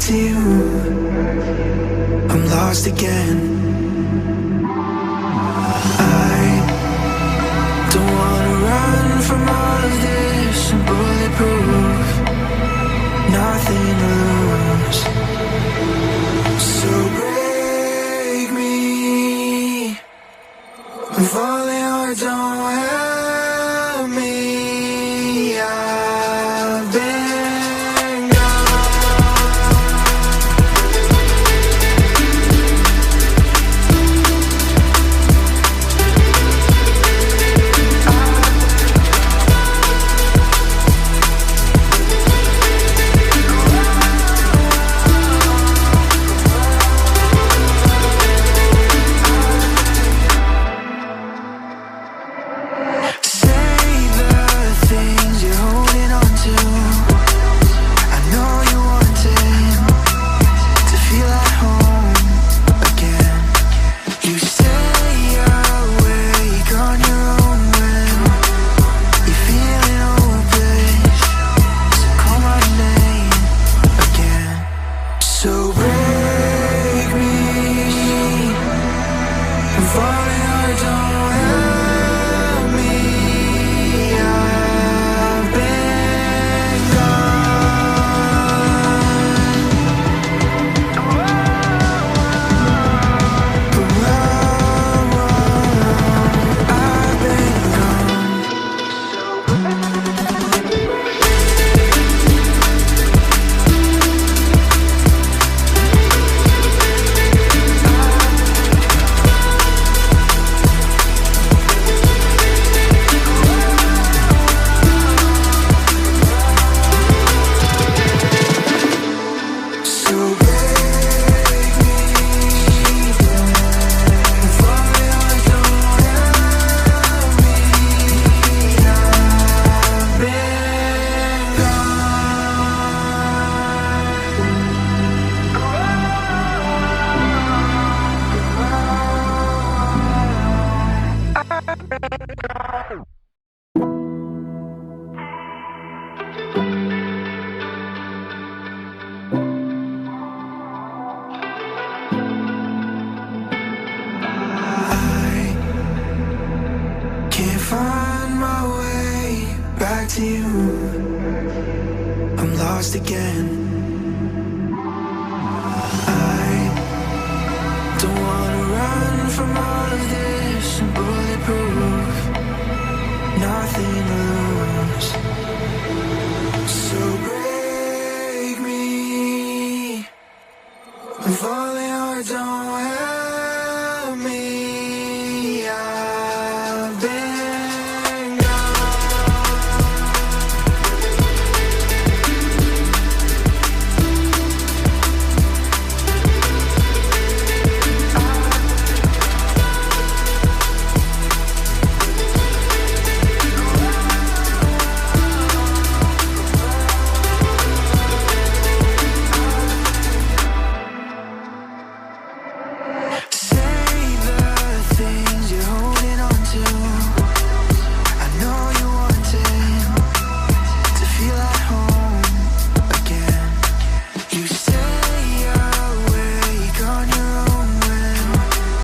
to you. I'm lost again. I don't wanna run from all of this. I'm bulletproof, nothing to lose. So break me. I'm falling hard, don't help me. I've been find my way back to you. I'm lost again. I don't wanna run from all of this. I'm bulletproof, nothing to lose. So break me. I'm falling hard, don't